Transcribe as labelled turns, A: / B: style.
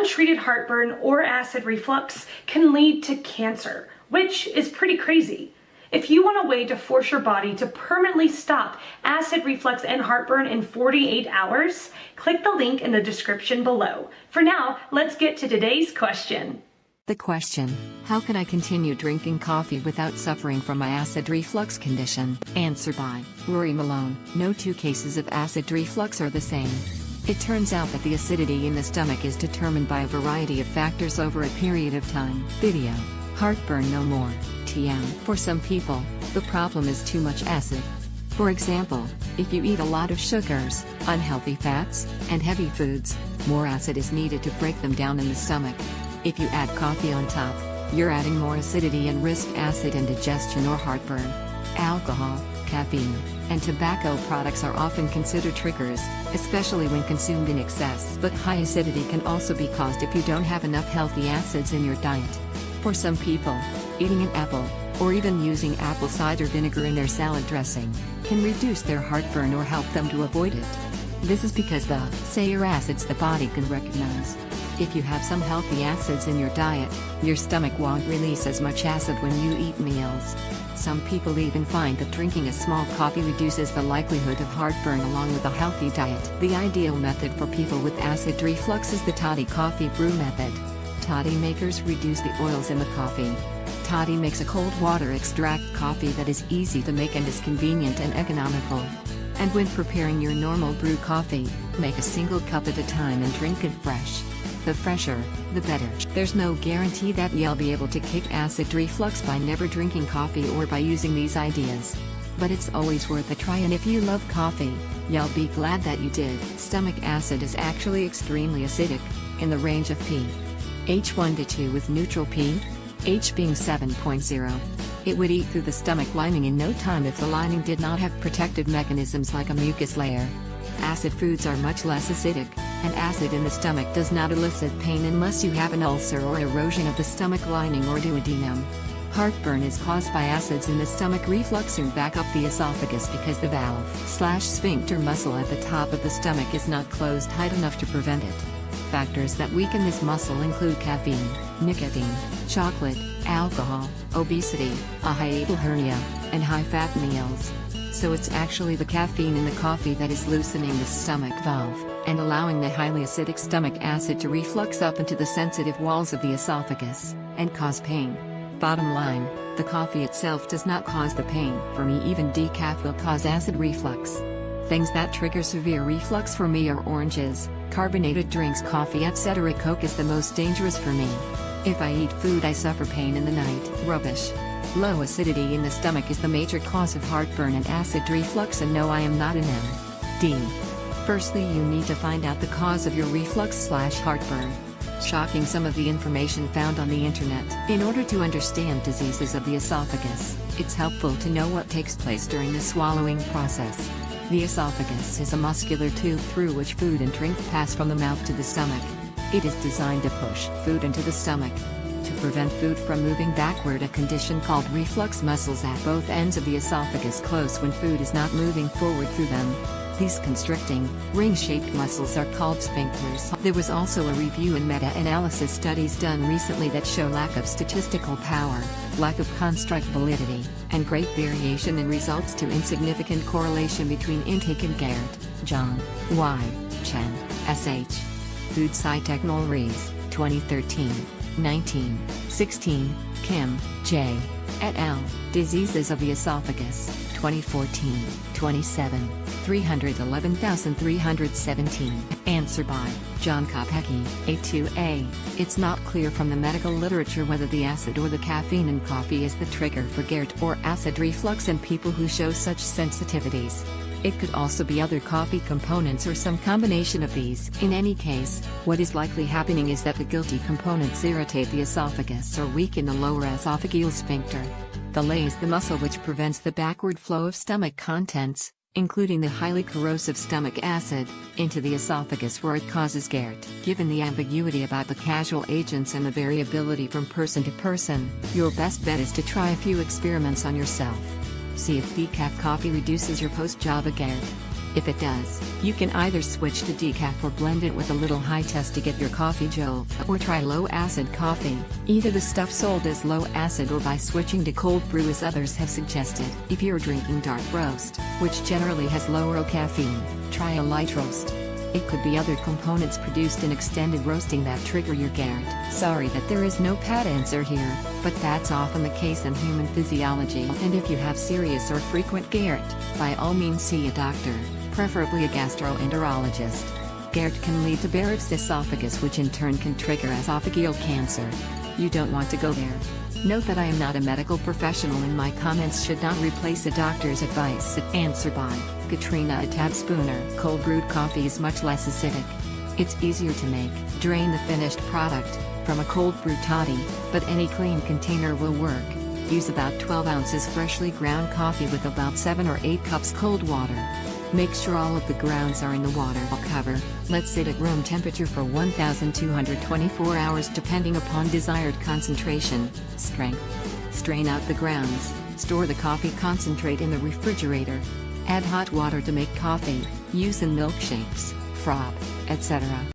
A: untreated heartburn or acid reflux can lead to cancer, which is pretty crazy. If you want a way to force your body to permanently stop acid reflux and heartburn in 48 hours, click the link in the description below. For now, let's get to today's question.
B: The question: how can I continue drinking coffee without suffering from my acid reflux condition? Answer by Rory Malone. No two cases of acid reflux are the same. It turns out that the acidity in the stomach is determined by a variety of factors over a period of time. Video. Heartburn no more. TM. For some people, the problem is too much acid. For example, if you eat a lot of sugars, unhealthy fats, and heavy foods, more acid is needed to break them down in the stomach. If you add coffee on top, you're adding more acidity and risk acid indigestion or heartburn. Alcohol, caffeine, and tobacco products are often considered triggers, especially when consumed in excess. But high acidity can also be caused if you don't have enough healthy acids in your diet. For some people, eating an apple, or even using apple cider vinegar in their salad dressing, can reduce their heartburn or help them to avoid it. This is because they are acids the body can recognize. If you have some healthy acids in your diet, your stomach won't release as much acid when you eat meals. Some people even find that drinking a small coffee reduces the likelihood of heartburn along with a healthy diet. The ideal method for people with acid reflux is the toddy coffee brew method. Toddy makers reduce the oils in the coffee. Toddy makes a cold water extract coffee that is easy to make and is convenient and economical. And when preparing your normal brew coffee, make a single cup at a time and drink it fresh. The fresher, the better. There's no guarantee that you'll be able to kick acid reflux by never drinking coffee or by using these ideas. But it's always worth a try, and if you love coffee, you'll be glad that you did. Stomach acid is actually extremely acidic, in the range of pH 1 to 2 with neutral pH being 7.0. It would eat through the stomach lining in no time if the lining did not have protective mechanisms like a mucus layer. Acid foods are much less acidic, and acid in the stomach does not elicit pain unless you have an ulcer or erosion of the stomach lining or duodenum. Heartburn is caused by acids in the stomach refluxing back up the esophagus because the valve/sphincter muscle at the top of the stomach is not closed tight enough to prevent it. Factors that weaken this muscle include caffeine, nicotine, chocolate, alcohol, obesity, a hiatal hernia, and high-fat meals. So it's actually the caffeine in the coffee that is loosening the stomach valve, and allowing the highly acidic stomach acid to reflux up into the sensitive walls of the esophagus, and cause pain. Bottom line, the coffee itself does not cause the pain. For me, even decaf will cause acid reflux. Things that trigger severe reflux for me are oranges, carbonated drinks, coffee, etc. Coke is the most dangerous for me. If I eat food I suffer pain in the night. Rubbish. Low acidity in the stomach is the major cause of heartburn and acid reflux, and no, I am not an MD. Firstly, you need to find out the cause of your reflux/heartburn. Shocking some of the information found on the internet. In order to understand diseases of the esophagus, it's helpful to know what takes place during the swallowing process. The esophagus is a muscular tube through which food and drink pass from the mouth to the stomach. It is designed to push food into the stomach. To prevent food from moving backward, a condition called reflux muscles at both ends of the esophagus close when food is not moving forward through them. These constricting, ring-shaped muscles are called sphincters. There was also a review and meta-analysis studies done recently that show lack of statistical power, lack of construct validity, and great variation in results to insignificant correlation between intake and Garrett, John, Y. Chen, S.H. Food Cytechnologies, 2013. 1916, Kim, J. et al. Diseases of the Esophagus, 2014, 27, 311,317. Answer by John Kopecki, A2A. It's not clear from the medical literature whether the acid or the caffeine in coffee is the trigger for GERD or acid reflux in people who show such sensitivities. It could also be other coffee components or some combination of these. In any case, what is likely happening is that the guilty components irritate the esophagus or weaken the lower esophageal sphincter. The LA is the muscle which prevents the backward flow of stomach contents, including the highly corrosive stomach acid, into the esophagus where it causes GERD. Given the ambiguity about the causal agents and the variability from person to person, your best bet is to try a few experiments on yourself. See if decaf coffee reduces your post-Java GERD. If it does, you can either switch to decaf or blend it with a little high test to get your coffee jolt, or try low acid coffee, either the stuff sold as low acid or by switching to cold brew as others have suggested. If you're drinking dark roast, which generally has lower caffeine, try a light roast. It could be other components produced in extended roasting that trigger your GERD. Sorry that there is no pat answer here, but that's often the case in human physiology. And if you have serious or frequent GERD, by all means see a doctor, preferably a gastroenterologist. GERD can lead to Barrett's esophagus, which in turn can trigger esophageal cancer. You don't want to go there. Note that I am not a medical professional and my comments should not replace a doctor's advice. Answer by Katrina A tablespoon cold brewed coffee is much less acidic. It's easier to make. Drain the finished product from a cold brew toddy, but any clean container will work. Use about 12 ounces freshly ground coffee with about 7 or 8 cups cold water. Make sure all of the grounds are in the water. Cover, let sit at room temperature for 1,224 hours depending upon desired concentration, strength. Strain out the grounds, store the coffee concentrate in the refrigerator. Add hot water to make coffee, use in milkshakes, froth, etc.